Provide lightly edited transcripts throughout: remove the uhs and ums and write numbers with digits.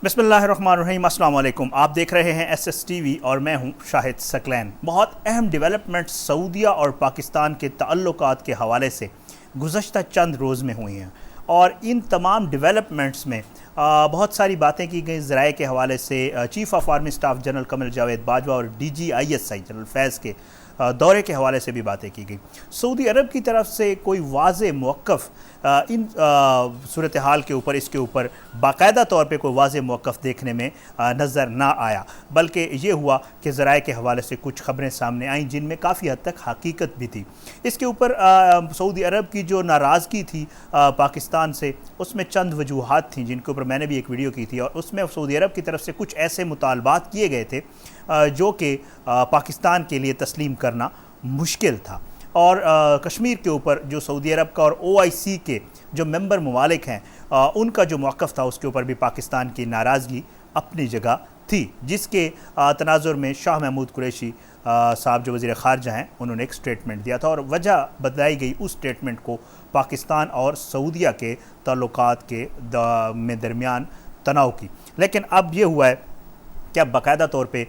बिस्मिल्लाहिर्रहमानिर्रहीम, अस्सलाम वालेकुम। आप देख रहे हैं SSTV और मैं हूं शाहिद सकलैन। बहुत अहम डेवलपमेंट सऊदीया और पाकिस्तान के ताल्लुकात के हवाले से गुज़श्ता चंद रोज़ में हुई हैं और इन तमाम डेवलपमेंट्स में बहुत सारी बातें की गई। ज़राए के हवाले से chief of army staff general Qamar Javed Bajwa और DGISI जनरल फैज़ के दौरे के हवाले से भी बातें की गई। सऊदी अरब की तरफ से कोई वाज़े मौक़िफ़ इन सूरत हाल के ऊपर, इसके ऊपर बाकायदा तौर पे कोई वाज़े मौक़िफ़ देखने में नज़र ना आया, बल्कि ये हुआ कि ज़राए के हवाले से कुछ ख़बरें सामने आईं जिनमें काफ़ी हद तक हकीकत भी थी। इसके ऊपर सऊदी अरब की जो नाराज़गी थी पाकिस्तान से, उसमें चंद वजूहात थी जिनके ऊपर मैंने भी एक वीडियो की थी और उसमें सऊदी अरब की तरफ से कुछ ऐसे मुतालबात किए गए थे जो कि पाकिस्तान के लिए तस्लीम करना मुश्किल था। और कश्मीर के ऊपर जो सऊदी अरब का और OIC के जो मेंबर ममालिक हैं उनका जो मौक़िफ़ था उसके ऊपर भी पाकिस्तान की नाराज़गी अपनी जगह थी, जिसके तनाजुर में शाह महमूद कुरैशी साहब जो वज़ीर ख़ारजा हैं उन्होंने एक स्टेटमेंट दिया था और वजह बताई गई उस स्टेटमेंट को पाकिस्तान और सऊदीया के ताल्लुकात के दरमियान तनाव की। लेकिन अब ये हुआ है कि अब बाकायदा तौर पे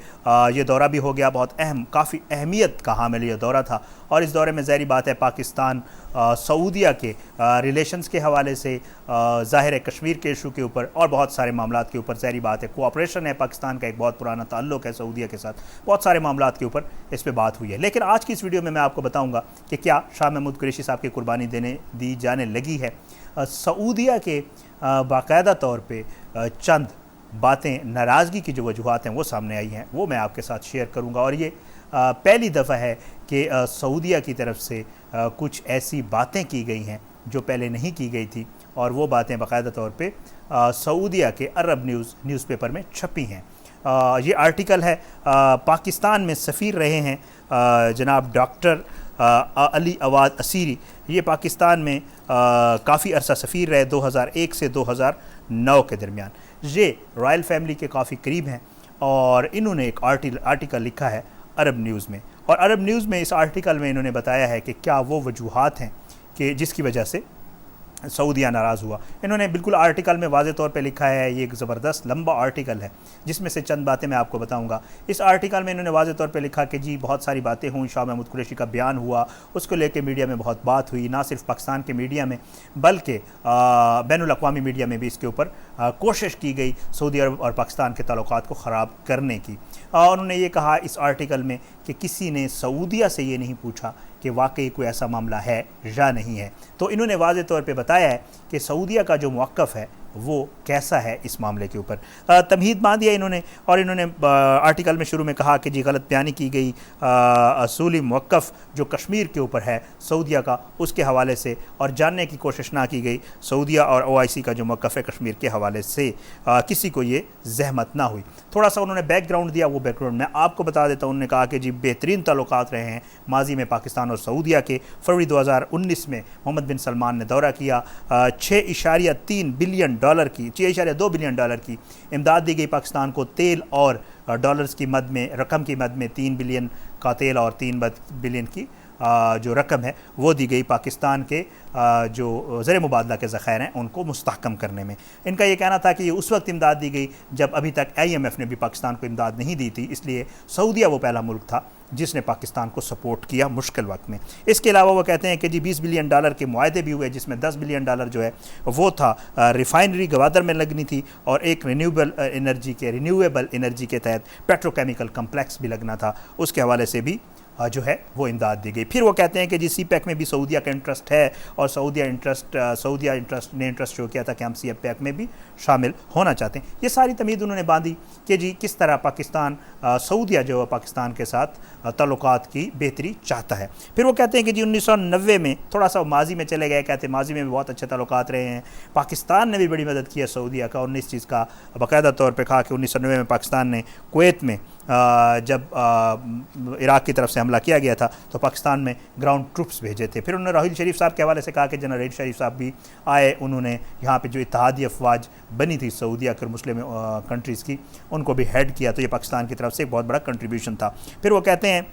ये दौरा भी हो गया। बहुत अहम, काफ़ी अहमियत का हामिल ये दौरा था और इस दौरे में ज़ाहिर बात है पाकिस्तान सऊदीया के रिलेशंस के हवाले से, ज़ाहिर है कश्मीर के इशू के ऊपर और बहुत सारे मामलात के ऊपर ज़ाहिर बात है कोऑपरेशन है, पाकिस्तान का एक बहुत पुराना ताल्लुक़ है सऊदीया के साथ, बहुत सारे मामलात के ऊपर इस पर बात हुई है। लेकिन आज की इस वीडियो में मैं आपको बताऊँगा कि क्या शाह महमूद कुरैशी साहब की कुर्बानी दी जाने लगी है। सऊदीया के बाकायदा तौर पर चंद बातें, नाराज़गी की जो वजूहात हैं वो सामने आई हैं, वो मैं आपके साथ शेयर करूंगा। और ये पहली दफ़ा है कि सऊदीया की तरफ से कुछ ऐसी बातें की गई हैं जो पहले नहीं की गई थी और वो बातें बाकायदा तौर पे सऊदीया के अरब न्यूज़पेपर में छपी हैं। ये आर्टिकल है, पाकिस्तान में सफ़ीर रहे हैं जनाब डॉक्टर अली अवाद असीरी। ये पाकिस्तान में काफ़ी अरसा सफ़ीर रहे, 2001 से 2009 के दरमियान। ये रॉयल फैमिली के काफ़ी करीब हैं और इन्होंने एक आर्टिकल लिखा है अरब न्यूज़ में, और अरब न्यूज़ में इस आर्टिकल में इन्होंने बताया है कि क्या वो वजूहात हैं कि जिसकी वजह से सऊदीया नाराज़ हुआ। इन्होंने बिल्कुल आर्टिकल में वाज़े तौर पे लिखा है, ये एक ज़बरदस्त लंबा आर्टिकल है जिसमें से चंद बातें मैं आपको बताऊंगा। इस आर्टिकल में इन्होंने वाज़े तौर पे लिखा कि जी बहुत सारी बातें हुई, शाह महमूद कुरैशी का बयान हुआ, उसको लेके मीडिया में बहुत बात हुई, ना सिर्फ पाकिस्तान के मीडिया में बल्कि बैनुल-अक़वामी मीडिया में भी इसके ऊपर कोशिश की गई सऊदी अरब और पाकिस्तान के ताल्लुकात को ख़राब करने की। उन्होंने ये कहा इस आर्टिकल में कि किसी ने सऊदीया से ये नहीं पूछा कि वाकई कोई ऐसा मामला है या नहीं है। तो इन्होंने वाज़े तौर पे बताया है कि सऊदीया का जो मौक़िफ़ है वो कैसा है इस मामले के ऊपर। तमहीद बांध दिया इन्होंने, और इन्होंने आर्टिकल में शुरू में कहा कि जी गलत बयानी की गई, असूली मौक़िफ़ जो कश्मीर के ऊपर है सऊदीया का उसके हवाले से, और जानने की कोशिश ना की गई सऊदीया और OIC का जो मौक़िफ़ है कश्मीर के हवाले से, किसी को ये जहमत ना हुई। थोड़ा सा उन्होंने बैकग्राउंड दिया, वो बैकग्राउंड मैं आपको बता देता हूँ। उन्होंने कहा कि जी बेहतरीन ताल्लुकात रहे हैं माजी में पाकिस्तान और सऊदीया के। फरवरी 2019 में मोहम्मद बिन सलमान ने दौरा किया, 6.3 बिलियन डॉलर की, 6.2 बिलियन डॉलर की इमदाद दी गई पाकिस्तान को। तेल और डॉलर्स की मद में, रकम की मद में 3 बिलियन का तेल और 3 बिलियन की जो रकम है वो दी गई पाकिस्तान के जो ज़र मुबादला के ज़ख़ायर हैं उनको मुस्तहकम करने में। इनका ये कहना था कि ये उस वक्त इमदाद दी गई जब अभी तक IMF ने भी पाकिस्तान को इमदाद नहीं दी थी, इसलिए सऊदीया वो पहला मुल्क था जिसने पाकिस्तान को सपोर्ट किया मुश्किल वक्त में। इसके अलावा वो कहते हैं कि जी 20 बिलियन डॉलर के मुआहदे भी हुए जिसमें 10 बिलियन डॉलर जो है वो था रिफाइनरी गवादर में लगनी थी, और एक रिन्यूएबल एनर्जी के तहत पेट्रोकेमिकल कम्प्लेक्स भी लगना था, उसके हवाले से भी जो है वो इमदाद दी गई। फिर वो कहते हैं कि जी CPEC में भी सऊदीया का इंटरेस्ट है और सऊदीया ने इंटरेस्ट शो किया था कि हम CPEC में भी शामिल होना चाहते हैं। ये सारी तमीद उन्होंने बांधी कि जी किस तरह पाकिस्तान, सऊदीया जो है पाकिस्तान के साथ ताल्लुकात की बेहतरी चाहता है। फिर वो कहते हैं कि जी 1990 में, थोड़ा सा माजी में चले गए, कहते हैं माजी में भी बहुत अच्छे ताल्लुकात रहे हैं, पाकिस्तान ने भी बड़ी मदद की है सऊदीया का। 19 चीज़ का बाकायदा तौर पर कहा कि 1990 में पाकिस्तान ने कुवैत में जब इराक़ की तरफ से हमला किया गया था तो पाकिस्तान में ग्राउंड ट्रूप्स भेजे थे। फिर उन्होंने राहिल शरीफ साहब के हवाले से कहा कि जनरल राहिल शरीफ साहब भी आए, उन्होंने यहाँ पे जो इत्तेहादी अफवाज बनी थी सऊदीया के मुस्लिम कंट्रीज़ की उनको भी हेड किया, तो ये पाकिस्तान की तरफ से एक बहुत बड़ा कंट्रीब्यूशन था। फिर वो कहते हैं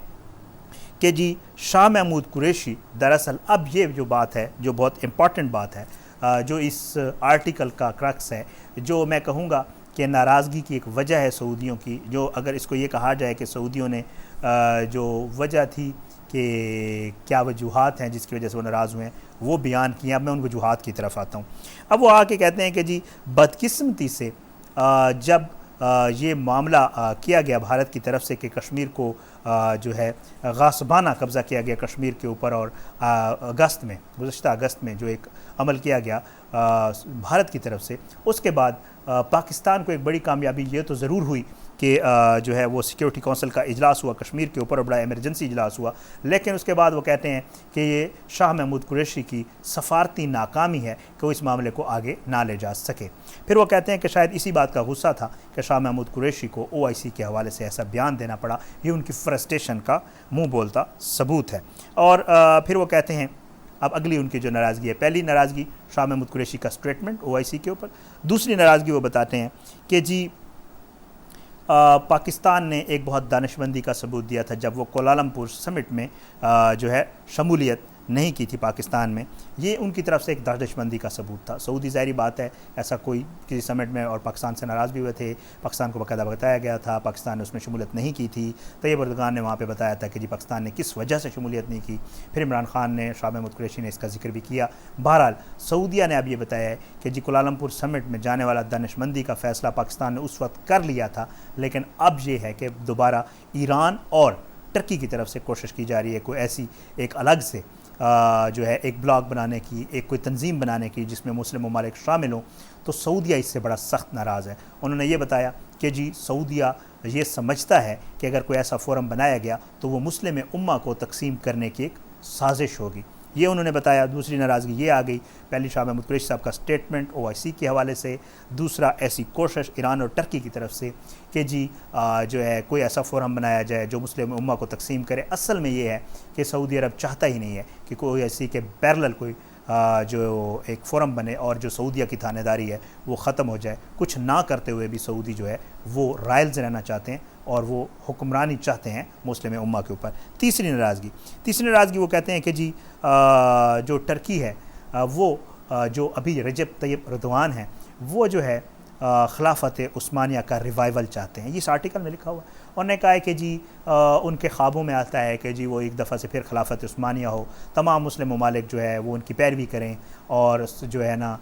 कि जी शाह महमूद कुरैशी, दरअसल अब ये जो बात है, जो बहुत इम्पॉर्टेंट बात है, जो इस आर्टिकल का क्रक्स है, जो मैं कहूँगा कि नाराज़गी की एक वजह है सऊदियों की, जो अगर इसको ये कहा जाए कि सऊदियों ने जो वजह थी कि क्या वजूहात हैं जिसकी वजह से वो नाराज़ हुए हैं, वो बयान किए। अब मैं उन वजूहात की तरफ आता हूँ। अब वो आके कहते हैं कि जी बदकिस्मती से जब ये मामला किया गया भारत की तरफ से कि कश्मीर को जो है गासबाना कब्ज़ा किया गया कश्मीर के ऊपर, और गुज़श्ता अगस्त में जो एक अमल किया गया भारत की तरफ से, उसके बाद पाकिस्तान को एक बड़ी कामयाबी ये तो ज़रूर हुई कि जो है वो सिक्योरिटी काउंसिल का इजलास हुआ कश्मीर के ऊपर, और बड़ा इमरजेंसी इजलास हुआ। लेकिन उसके बाद वो कहते हैं कि ये शाह महमूद कुरैशी की सफारती नाकामी है कि वो इस मामले को आगे ना ले जा सके। फिर वो कहते हैं कि शायद इसी बात का गुस्सा था कि शाह महमूद कुरैशी को OIC के हवाले से ऐसा बयान देना पड़ा। ये उनकी फ्रस्ट्रेशन का मुँह बोलता सबूत है। और फिर वो कहते हैं अब अगली उनकी जो नाराज़गी है, पहली नाराज़गी शाह महमूद कुरैशी का स्टेटमेंट OIC के ऊपर, दूसरी नाराज़गी वो बताते हैं कि जी पाकिस्तान ने एक बहुत दानिशमंदी का सबूत दिया था जब वो कोलालमपुर समिट में जो है शमूलियत नहीं की थी पाकिस्तान में। ये उनकी तरफ से एक दानिशमंदी का सबूत था। सऊदी ज़ाहिरी बात है ऐसा कोई किसी समिट में और पाकिस्तान से नाराज़ भी हुए थे, पाकिस्तान को बाकायदा बताया गया था, पाकिस्तान ने उसमें शमूलियत नहीं की थी। तैयब एर्दोगान ने वहाँ पे बताया था कि जी पाकिस्तान ने किस वजह से शमूलियत नहीं की। फिर इमरान खान ने, शाह महमूद कुरैशी ने इसका जिक्र भी किया। बहरहाल सऊदिया ने अब ये बताया है कि जी कोलालमपुर समिट में जाने वाला दानिशमंदी का फ़ैसला पाकिस्तान ने उस वक्त कर लिया था, लेकिन अब ये है कि दोबारा ईरान और टर्की की तरफ से कोशिश की जा रही है कोई ऐसी एक अलग से जो है एक ब्लॉक बनाने की, एक कोई तंजीम बनाने की जिसमें मुस्लिम ममालिक शामिल हों। तो सऊदिया इससे बड़ा सख्त नाराज़ है। उन्होंने ये बताया कि जी सऊदिया ये समझता है कि अगर कोई ऐसा फोरम बनाया गया तो वो मुस्लिम उम्मा को तकसीम करने की एक साजिश होगी। ये उन्होंने बताया। दूसरी नाराज़गी ये आ गई, पहली शाह महमूद कुरैशी साहब का स्टेटमेंट OIC के हवाले से, दूसरा ऐसी कोशिश ईरान और टर्की की तरफ से कि जी जो है कोई ऐसा फोरम बनाया जाए जो मुस्लिम उम्मा को तकसीम करे। असल में ये है कि सऊदी अरब चाहता ही नहीं है कि कोई OIC के पैरेलल कोई जो एक फ़ोरम बने और जो सऊदिया की थानेदारी है वो ख़त्म हो जाए। कुछ ना करते हुए भी सऊदी जो है वो राइल्स रहना चाहते हैं और वो हुक्मरानी चाहते हैं मुस्लिम उम्मा के ऊपर। तीसरी नाराज़गी वो कहते हैं कि जी जो टर्की है वो जो अभी रजब तैयब एर्दोगान है वो जो है खिलाफत उस्मानिया का रिवाइवल चाहते हैं। इस आर्टिकल में लिखा हुआ। उन्होंने कहा है कि जी उनके ख्वाबों में आता है कि जी वो एक दफ़ा से फिर खिलाफत उस्मानिया हो, तमाम मुस्लिम ममालिक जो है वो उनकी पैरवी करें, और जो है ना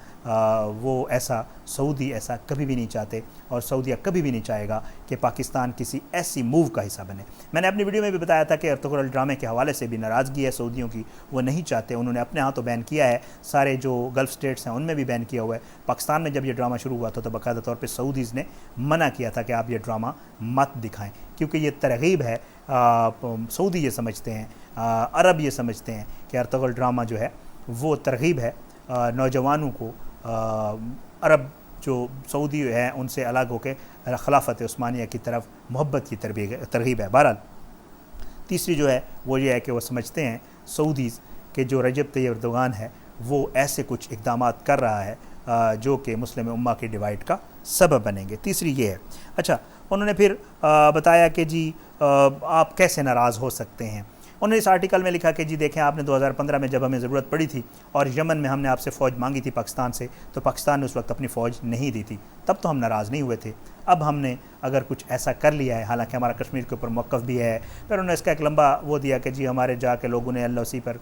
वो ऐसा सऊदी ऐसा कभी भी नहीं चाहते, और सऊदिया कभी भी नहीं चाहेगा कि पाकिस्तान किसी ऐसी मूव का हिस्सा बने। मैंने अपनी वीडियो में भी बताया था कि अर्तुगरुल ड्रामे के हवाले से भी नाराज़गी है सऊदियों की, वो नहीं चाहते। उन्होंने अपने हाथों बैन किया है, सारे जो गल्फ़ स्टेट्स हैं उनमें भी बैन किया हुआ है। पाकिस्तान में जब ये ड्रामा शुरू हुआ था तो बाकायदा तौर पर सऊदीज़ ने मना किया था कि आप ये ड्रामा मत दिखाएँ, क्योंकि ये तरगीब है। सऊदी ये समझते हैं, अरब ये समझते हैं कि अर्तुगरुल ड्रामा जो है वो तरगीब है नौजवानों को, अरब जो सऊदी हैं उनसे अलग होकर खिलाफत उस्मानिया की तरफ मोहब्बत की तरगीब है। बहरहाल तीसरी जो है वो ये है कि वो समझते हैं सऊदीज़ के जो रजब तैयब एर्दोगान है वो ऐसे कुछ इक़दाम कर रहा है जो कि मुस्लिम उम्मा की डिवाइड का सबब बनेंगे। तीसरी ये है। अच्छा, उन्होंने फिर बताया कि जी आप कैसे नाराज़ हो सकते हैं। उन्होंने इस आर्टिकल में लिखा कि जी देखें, आपने 2015 में जब हमें ज़रूरत पड़ी थी और यमन में हमने आपसे फ़ौज मांगी थी पाकिस्तान से, तो पाकिस्तान ने उस वक्त अपनी फ़ौज नहीं दी थी, तब तो हम नाराज़ नहीं हुए थे। अब हमने अगर कुछ ऐसा कर लिया है, हालांकि हमारा कश्मीर के ऊपर मौक़िफ़ भी है। फिर उन्होंने इसका एक लंबा वो दिया कि जी हमारे जाके लोगों ने LOC पर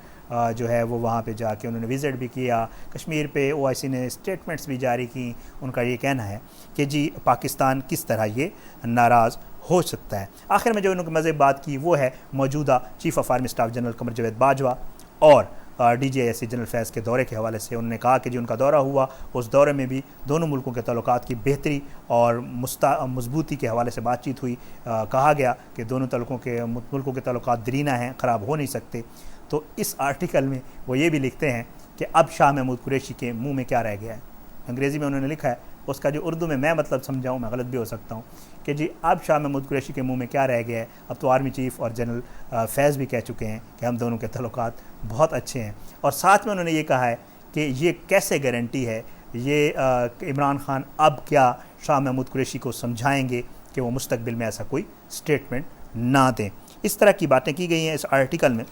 जो है वो वहाँ पे जाके उन्होंने विज़िट भी किया, कश्मीर पे OIC ने स्टेटमेंट्स भी जारी की। उनका ये कहना है कि जी पाकिस्तान किस तरह ये नाराज़ हो सकता है। आखिर में जो उन्होंने मज़े बात की वो है मौजूदा chief of army staff general Qamar Javed Bajwa और DGIC जनरल फैज़ के दौरे के हवाले से। उन्होंने कहा कि जी उनका दौरा हुआ, उस दौरे में भी दोनों मुल्कों के ताल्लुकात की बेहतरी और मजबूती के हवाले से बातचीत हुई। कहा गया कि दोनों मुल्कों के ताल्लुकात दरीना हैं, ख़राब हो नहीं सकते। तो इस आर्टिकल में वो ये भी लिखते हैं कि अब शाह महमूद कुरैशी के मुँह में क्या रह गया है। अंग्रेज़ी में उन्होंने लिखा है, उसका जो उर्दू में मैं मतलब समझाऊँ, मैं गलत भी हो सकता हूँ, कि जी अब शाह महमूद कुरैशी के मुंह में क्या रह गया है। अब तो आर्मी चीफ़ और जनरल फैज़ भी कह चुके हैं कि हम दोनों के ताल्लुकात बहुत अच्छे हैं। और साथ में उन्होंने ये कहा है कि ये कैसे गारंटी है, ये इमरान खान अब क्या शाह महमूद कुरैशी को समझाएंगे कि वो मुस्तकबिल में ऐसा कोई स्टेटमेंट ना दें। इस तरह की बातें की गई हैं इस आर्टिकल में,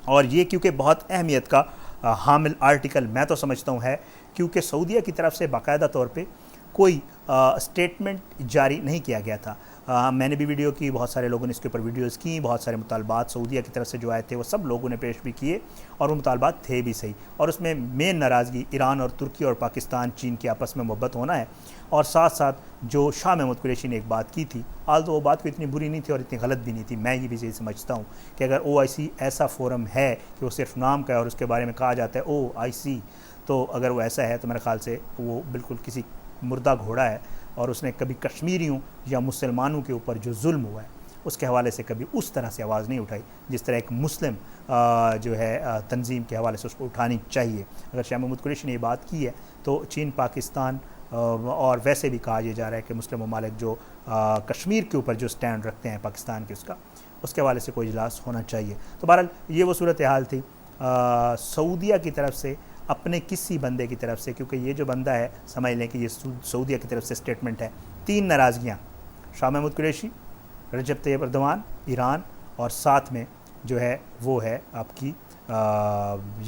और ये क्योंकि बहुत अहमियत का हामिल आर्टिकल मैं तो समझता हूँ है, क्योंकि सऊदीया की तरफ से बाकायदा तौर पे कोई स्टेटमेंट जारी नहीं किया गया था। मैंने भी वीडियो की, बहुत सारे लोगों ने इसके ऊपर वीडियोज़ की, बहुत सारे मुतालबात सऊदीया की तरफ से जो आए थे वो सब लोगों ने पेश भी किए और वो मुतालबात थे भी सही। और उसमें मेन नाराज़गी ईरान और तुर्की और पाकिस्तान चीन के आपस में मोहब्बत होना है। और साथ साथ जो शाह महमूद कुरैशी ने एक बात की थी, तो वो बात को इतनी बुरी नहीं थी और इतनी गलत भी नहीं थी। मैं ये भी यही समझता हूँ कि अगर OIC ऐसा फोरम है कि वो सिर्फ नाम का है और उसके बारे में कहा जाता है OIC, तो अगर वो ऐसा है तो मेरे ख़्याल से वो बिल्कुल किसी मुर्दा घोड़ा है और उसने कभी कश्मीरियों या मुसलमानों के ऊपर जो जुल्म हुआ है उसके हवाले से कभी उस तरह से आवाज़ नहीं उठाई जिस तरह एक मुस्लिम जो है तंजीम के हवाले से उसको उठानी चाहिए। अगर शाह महमूद कुरैशी ने ये बात की है तो चीन, पाकिस्तान और वैसे भी कहा यह जा रहा है कि मुस्लिम ममालिक जो कश्मीर के ऊपर जो स्टैंड रखते हैं पाकिस्तान के, उसके हवाले से कोई इजलास होना चाहिए। तो बहरहाल ये वो सूरत हाल थी सऊदीया की तरफ से अपने किसी बंदे की तरफ से, क्योंकि ये जो बंदा है समझ लें कि ये सऊदीया की तरफ से स्टेटमेंट है। 3 नाराज़गियाँ, शाह महमूद कुरैशी, रजब तैयब एर्दोगान ईरान, और साथ में जो है वो है आपकी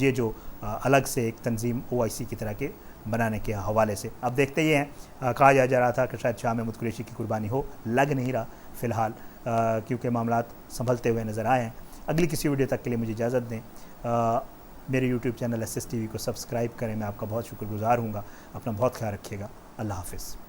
ये जो अलग से एक तंजीम OIC की तरह के बनाने के हवाले से। अब देखते ही हैं, कहा जा रहा था कि शायद शाह महमूद कुरैशी की कुर्बानी हो, लग नहीं रहा फ़िलहाल, क्योंकि मामलात संभलते हुए नज़र आए हैं। अगली किसी वीडियो तक के लिए मुझे इजाज़त दें। मेरे YouTube चैनल SS TV को सब्सक्राइब करें, मैं आपका बहुत शुक्रगुज़ार हूँगा। अपना बहुत ख्याल रखिएगा। अल्लाह हाफ़िज़।